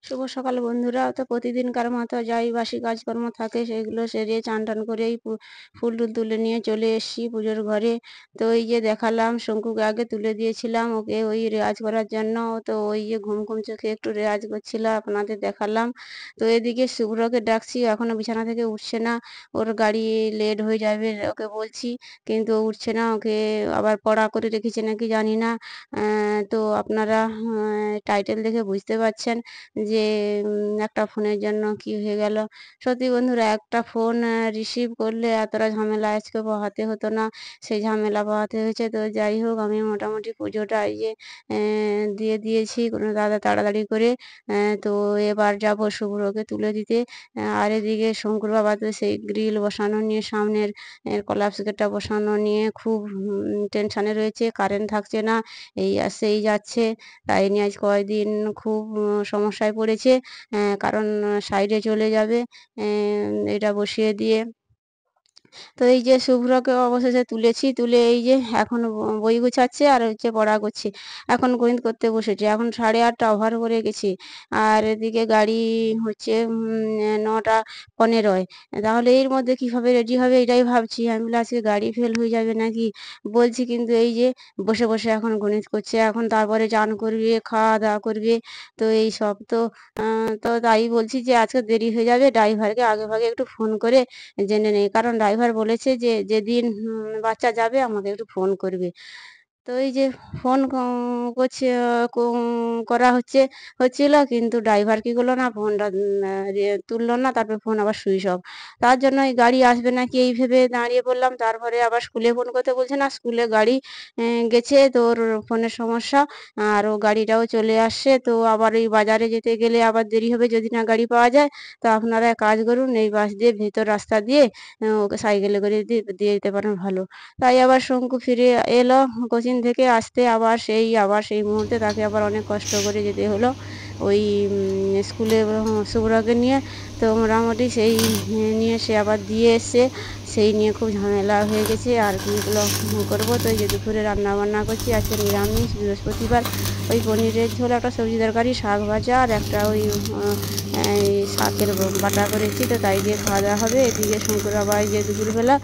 শুভ সকাল বন্ধুরা। তো প্রতিদিনকার মতো যাই বাসি কাজকর্ম থাকে সেগুলো সেরে চান টান করেই ফুল টুল তুলে নিয়ে চলে এসেছি পুজোর ঘরে। তো এই যে দেখালাম শঙ্কুকে আগে তুলে দিয়েছিলাম ওকে ওই রেওয়াজ করার জন্য। তো ওই যে ঘুম ঘুম চোখে একটু রেওয়াজ করছিল আপনাদের দেখালাম। তো এদিকে শুভ্রকে ডাকছি, এখনো বিছানা থেকে উঠছে না। ওর গাড়ি লেট হয়ে যাবে ওকে বলছি, কিন্তু ও উঠছে না। ওকে আবার পড়া করে রেখেছে নাকি জানি না। তো আপনারা টাইটেল দেখে বুঝতে পারছেন যে একটা ফোনের জন্য কি হয়ে গেল। সত্যি বন্ধুরা, একটা ফোন রিসিভ করলে এতটা ঝামেলা আজকে পোহাতে হতো না, সেই ঝামেলা পোহাতে হয়েছে। তো যাই হোক, আমি মোটামুটি পুজোটা এই যে দিয়ে দিয়েছি কোনো দাদা তাড়াতাড়ি করে। তো এবার যাব শুভ্রকে তুলে দিতে। আর এদিকে শঙ্কুর বাবা তো সেই গ্রিল বসানো নিয়ে, সামনের কলাপস গেটটা বসানো নিয়ে খুব টেনশানে রয়েছে। কারেন্ট থাকছে না, এই আসছে এই যাচ্ছে। তাই নিয়ে আজ কয়েকদিন খুব সমস্যায় পড়েছে। কারণ সাইডে চলে যাবে এটা বসিয়ে দিয়ে। তো এই যে শুভ্রকে অবশেষে তুলেছি, তুলে এই যে এখন বই গুছাচ্ছে আর হচ্ছে পড়া করছি। এখন গণিত করতে বসেছে, এখন 8:30 ওভার করে গেছি। আর এদিকে গাড়ি হচ্ছে 9:15। তাহলে এর মধ্যে কিভাবে রেডি হবে এটাই ভাবছি। আমি বলি আজকে গাড়ি ফেল হয়ে যাবে নাকি বলছি, কিন্তু এই যে বসে বসে এখন গণিত করছে। এখন তারপরে চান করবে, খাওয়া দাওয়া করবে। তো এই সব তো তাই বলছি যে আজকে দেরি হয়ে যাবে, ড্রাইভারকে আগে ভাগে একটু ফোন করে জেনে নেই। কারণ ড্রাইভার বলেছে যে যেদিন বাচ্চা যাবে আমাকে একটু ফোন করবে। তো এই যে ফোন করছে, করা হচ্ছিল, কিন্তু ড্রাইভার কি করলো না, ফোনটা তুললো না। তারপরে ফোন আবার সুইচ অফ। তার জন্য এই গাড়ি আসবে নাকি এই ভেবে দাঁড়িয়ে পড়লাম। তারপরে আবার স্কুলে ফোন করতে বলছে, না স্কুলে গাড়ি গেছে, তোর ফোনের সমস্যা। আর ও গাড়িটাও চলে আসছে। তো আবার এই বাজারে যেতে গেলে আবার দেরি হবে যদি না গাড়ি পাওয়া যায়। তো আপনারা এক কাজ করুন, এই বাস দিয়ে ভেতর রাস্তা দিয়ে ওকে সাইকেলে করে দিয়ে দিতে পারেন ভালো। তাই আবার শঙ্কু ফিরে এলো কোচিং থেকে আসতে, আবার সেই মুহূর্তে তাকে আবার অনেক কষ্ট করে যেতে হলো। ওই স্কুলে শুভ্রাকে নিয়ে। তো মোটামুটি সেই নিয়ে সে আবার দিয়ে এসছে, সেই নিয়ে খুব ঝামেলা হয়ে গেছে। আর কি ব্লগ করবো। তো এই যে দুপুরে রান্না বান্না করছি, আজকে নিরামিষ, বৃহস্পতিবার। ওই পনিরের ঝোল, একটা সবজি তরকারি, শাক ভাজা, আর একটা ওই এই শাকের বাটা করেছি, তো তাই দিয়ে খাওয়া দাওয়া হবে। এদিকে শঙ্কর বাবা এই যে দুপুরবেলা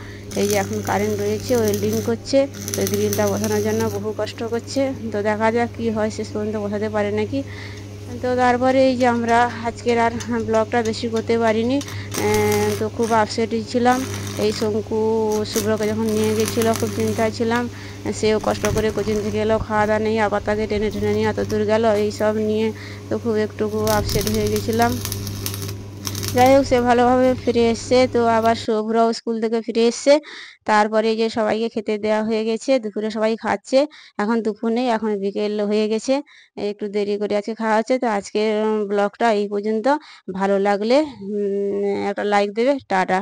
এই যে এখন কারেন্ট রয়েছে, ওয়েল্ডিং করছে, ওই গ্রিলটা বসানোর জন্য বহু কষ্ট করছে। তো দেখা যাক কি হয়, শেষ পর্যন্ত বসাতে পারে নাকি। তো তারপরে এই যে আমরা আজকের আর ব্লগটা বেশি করতে পারিনি। তো খুব আপসেটই ছিলাম। এই শঙ্কু শুভ্রকে যখন নিয়ে গেছিলো খুব চিন্তায় ছিলাম। সেও কষ্ট করে কোচিং থেকে এলো, খাওয়া দাওয়া নেই, আবার তাকে টেনে টেনে নিয়ে এত দূর গেল, এই সব নিয়ে তো খুব একটু আপসেট হয়ে গেছিলাম। যাই হোক, সে ভালোভাবে ফিরে এসছে। তো আবার শুভ্রও স্কুল থেকে ফিরে এসছে। তারপরে এই যে সবাইকে খেতে দেওয়া হয়ে গেছে, দুপুরে সবাই খাচ্ছে। এখন দুপুর নেই, এখন বিকেল হয়ে গেছে, একটু দেরি করে আজকে খাওয়া হচ্ছে। তো আজকের ব্লগটা এই পর্যন্ত। ভালো লাগলে একটা লাইক দেবে। টাটা।